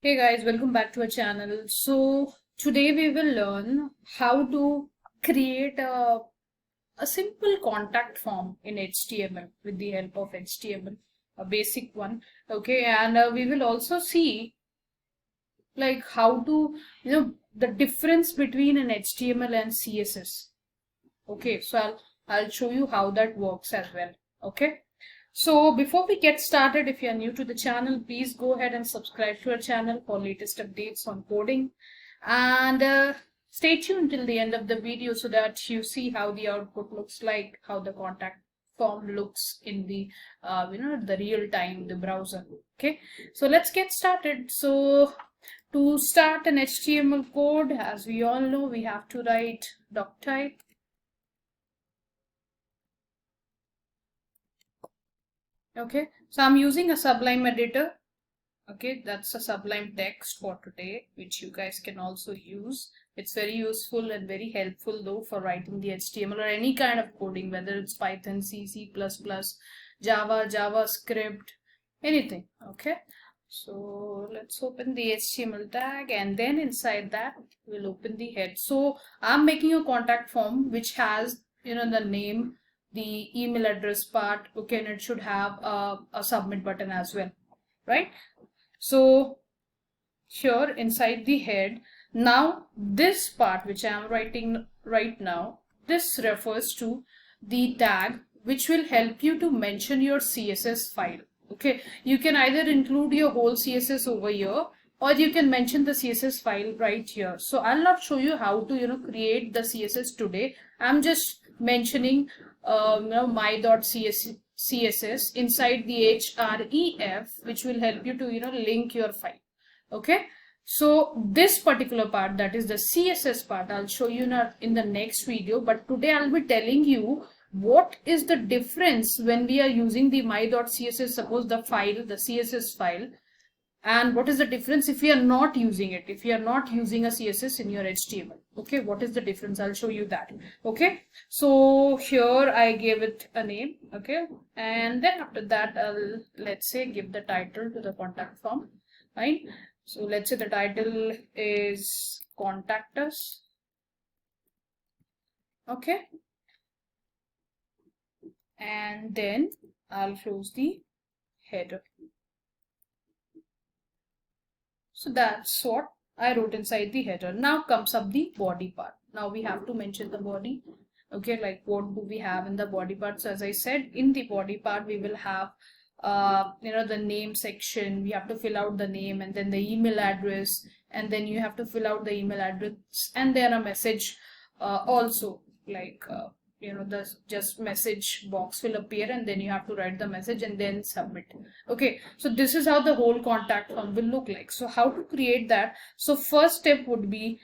Hey guys, welcome back to our channel. So today we will learn how to create a simple contact form in HTML with the help of HTML, a basic one. Okay, and we will also see like how to, the difference between an HTML and CSS. Okay, so I'll show you how that works as well. Okay. So before we get started, if you are new to the channel, please go ahead and subscribe to our channel for latest updates on coding, and stay tuned till the end of the video so that you see how the output looks like, how the contact form looks in the the real time, the browser. Okay, so let's get started. So to start an HTML code, as we all know, we have to write doctype. Okay, so I'm using a Sublime editor. Okay, that's a Sublime text for today, which you guys can also use. It's very useful and very helpful though for writing the HTML or any kind of coding, whether it's Python, C, C++, Java, JavaScript, anything. Okay, so let's open the HTML tag, and then inside that we'll open the head. So I'm making a contact form which has the name, the email address part. Okay, and it should have a submit button as well, right? So here inside the head, now this part which I am writing right now, this refers to the tag which will help you to mention your CSS file. Okay, you can either include your whole CSS over here, or you can mention the CSS file right here. So I'll not show you how to create the CSS today. I'm just mentioning my.css inside the href, which will help you to link your file. Okay, so this particular part, that is the CSS part, I'll show you in the next video, but today I'll be telling you what is the difference when we are using the my.css, suppose the file, the CSS file, and what is the difference if we are not using it, if you are not using a CSS in your HTML. Okay, what is the difference? I'll show you that. Okay, so here I gave it a name. Okay, and then after that I'll, let's say, give the title to the contact form. Right, so let's say the title is contact us. Okay, and then I'll close the header. So that's what I wrote inside the header. Now comes up the body part. Now we have to mention the body. Okay, like what do we have in the body part? So as I said, in the body part we will have the name section. We have to fill out the name, and then the email address, and then you have to fill out the email address, and then a message also, like the just message box will appear, and then you have to write the message and then submit. Okay, so this is how the whole contact form will look like. So how to create that? So first step would be,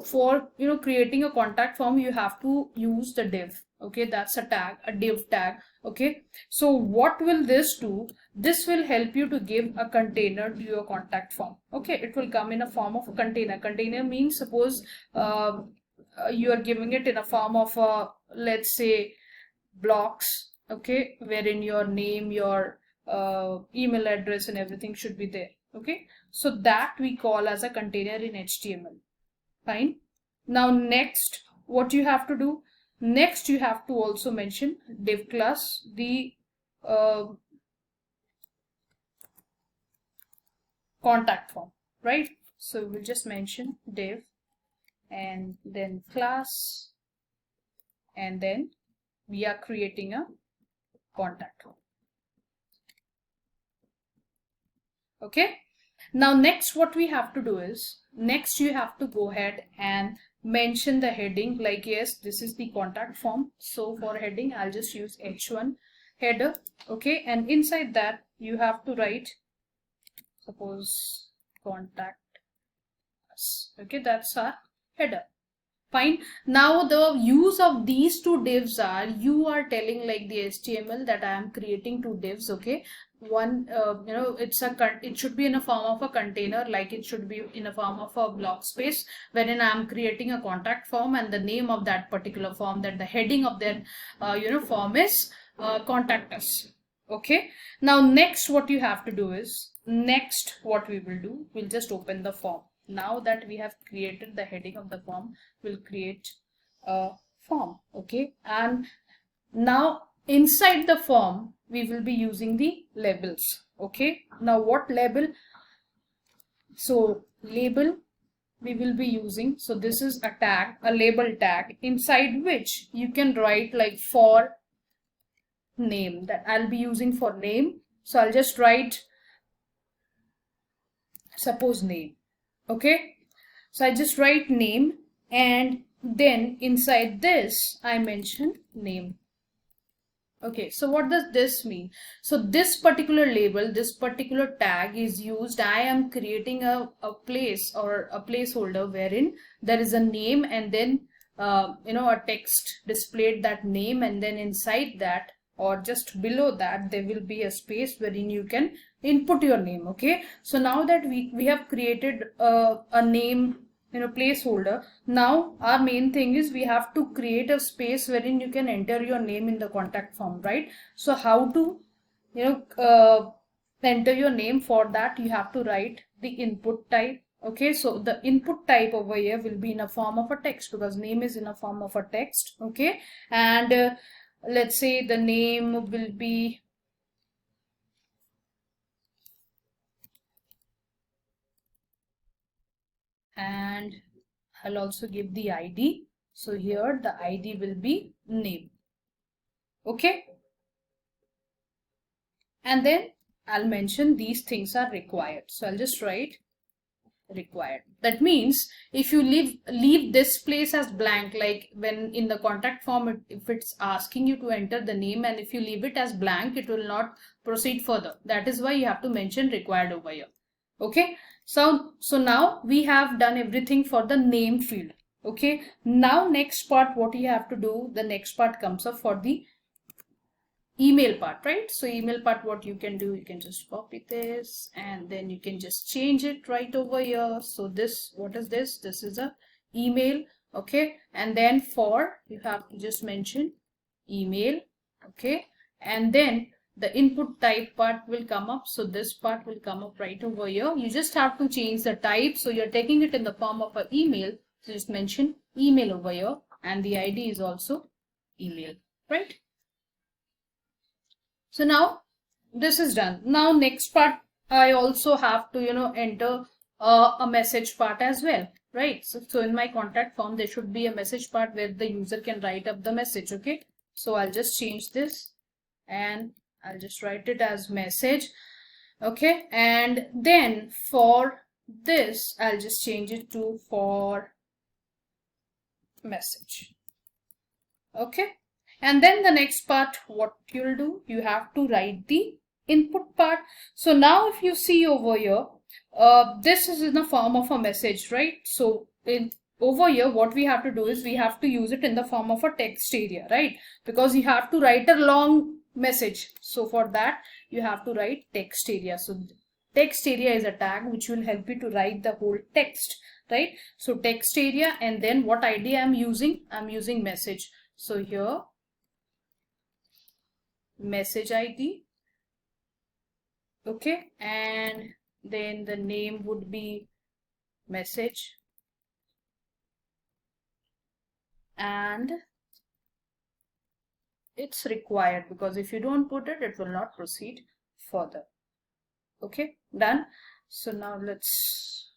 for creating a contact form, you have to use the div. Okay, that's a tag, a div tag. Okay, so what will this do? This will help you to give a container to your contact form. Okay, it will come in a form of a container. Container means, suppose you are giving it in a form of let's say blocks. Okay, wherein your name, your email address and everything should be there. Okay, so that we call as a container in HTML. Fine. Now next, what you have to do, next you have to also mention div class, the contact form, right? So we'll just mention div and then class, and then we are creating a contact form. Okay, now next what we have to do is, next you have to go ahead and mention the heading, like, yes, this is the contact form. So for heading, I'll just use h1 header. Okay, and inside that you have to write, suppose, contact us. Okay, that's our header. Fine. Now the use of these two divs are, you are telling like the HTML that I am creating two divs. Okay, one it should be in a form of a container, like it should be in a form of a block space, wherein I am creating a contact form, and the name of that particular form, that the heading of that form is contact us. Okay, now next what you have to do is, next what we will do, we'll just open the form. Now that we have created the heading of the form, we'll create a form. Okay, and now inside the form we will be using the labels. Okay, now what label? So label we will be using, so this is a tag, a label tag, inside which you can write like for name, that I'll be using for name. So I'll just write, suppose name. Okay, so I just write name, and then inside this I mention name. Okay, so what does this mean? So this particular label, this particular tag is used, I am creating a place or a placeholder wherein there is a name, and then a text displayed that name, and then inside that or just below that there will be a space wherein you can input your name. Okay, so now that we have created a name placeholder, now our main thing is we have to create a space wherein you can enter your name in the contact form, right? So how to enter your name? For that you have to write the input type. Okay, so the input type over here will be in a form of a text, because name is in a form of a text. Okay, and let's say the name will be and I'll also give the ID. So here the ID will be name. Okay, and then I'll mention these things are required. So I'll just write required. That means if you leave this place as blank, like when in the contact form, if it's asking you to enter the name, and if you leave it as blank, it will not proceed further. That is why you have to mention required over here. Okay, so now we have done everything for the name field. Okay, now next part, what you have to do, the next part comes up for the email part, right? So email part, what you can do, you can just copy this and then you can just change it right over here. So this, what is this? This is a email. Okay, and then for, you have to just mention email. Okay, and then the input type part will come up. So this part will come up right over here. You just have to change the type. So you're taking it in the form of an email, so just mention email over here, and the ID is also email, right? So now this is done. Now next part, I also have to enter a message part as well, right? So in my contact form there should be a message part where the user can write up the message. Okay, so I'll just change this and I'll just write it as message. Okay, and then for this I'll just change it to for message. Okay, and then the next part, what you'll do, you have to write the input part. So now if you see over here, this is in the form of a message, right? So over here, what we have to do is we have to use it in the form of a text area, right? Because you have to write a long message. So for that, you have to write text area. So text area is a tag which will help you to write the whole text, right? So text area, and then what ID I'm using message. So here message ID. Okay, and then the name would be message, and it's required, because if you don't put it, it will not proceed further. Okay, done. So now let's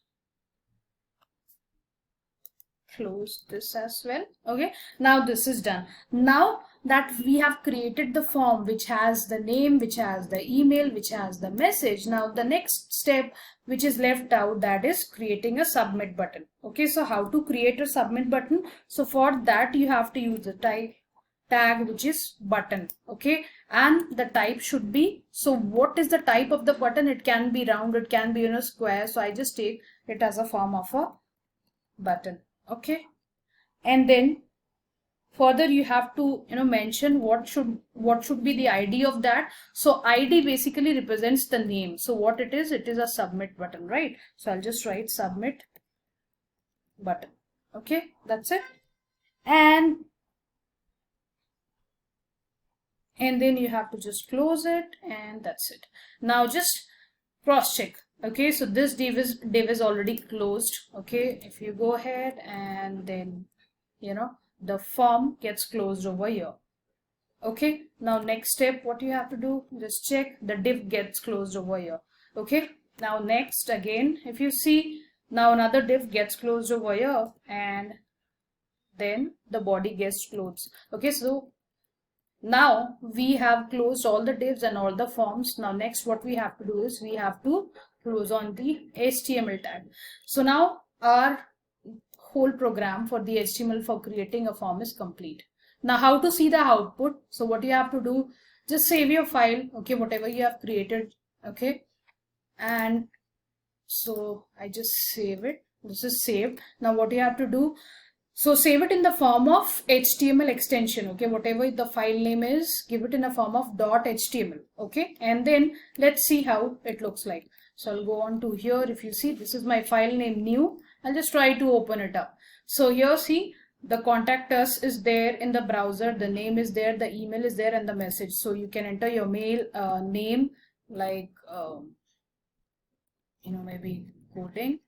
close this as well. Okay, now this is done. Now that we have created the form which has the name, which has the email, which has the message, now the next step which is left out, that is creating a submit button. Okay, so how to create a submit button? So for that you have to use the tag which is button. Okay, and the type should be, so what is the type of the button? It can be round, it can be square, so I just take it as a form of a button. Okay, and then further you have to mention what should be the ID of that. So ID basically represents the name. So what it is a submit button, right? So I'll just write submit button. Okay, that's it. And then you have to just close it, and that's it. Now just cross check. Okay, so this div is already closed. Okay, if you go ahead and then the form gets closed over here. Okay, now next step, what you have to do, just check the div gets closed over here. Okay, now next again, if you see, now another div gets closed over here, and then the body gets closed. Okay, so now we have closed all the divs and all the forms. Now next what we have to do is we have to close on the HTML tag. So now our whole program for the HTML for creating a form is complete. Now how to see the output? So what you have to do, just save your file, okay, whatever you have created, okay, and so I just save it. This is saved. Now what you have to do, so save it in the form of HTML extension, okay, whatever the file name is, give it in a form of .html, okay, and then let's see how it looks like. So I'll go on to here. If you see, this is my file name new. I'll just try to open it up. So here, see, the contact us is there in the browser, the name is there, the email is there, and the message. So you can enter your mail name, like maybe coding.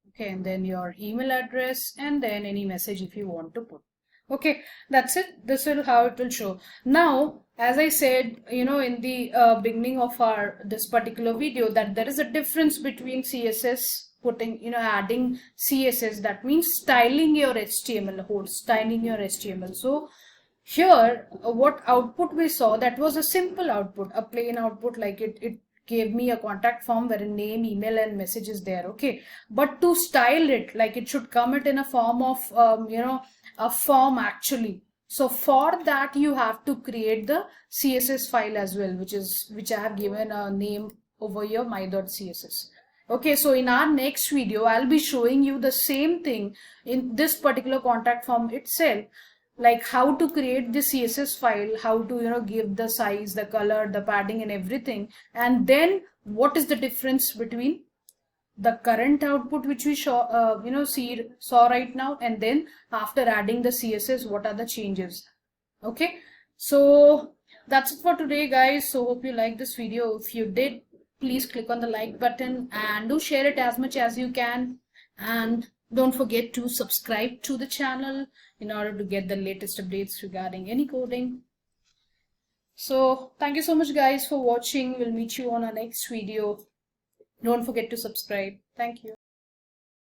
Okay, and then your email address, and then any message if you want to put. Okay, that's it. This is how it will show. Now, as I said, in the beginning of this particular video, that there is a difference between CSS putting, adding CSS. That means styling your HTML, styling your HTML. So here, what output we saw, that was a simple output, a plain output, like it gave me a contact form where a name, email, and message is there. Okay, but to style it, like it should come in a form of a form actually. So for that you have to create the CSS file as well, which I have given a name over here, my.css. Okay, so in our next video I'll be showing you the same thing in this particular contact form itself, like how to create the CSS file, how to give the size, the color, the padding, and everything, and then what is the difference between the current output which we saw right now, and then after adding the CSS, what are the changes. Okay, so that's it for today, guys. So hope you liked this video. If you did, please click on the like button and do share it as much as you can, and don't forget to subscribe to the channel in order to get the latest updates regarding any coding. So thank you so much, guys, for watching. We'll meet you on our next video. Don't forget to subscribe. Thank you.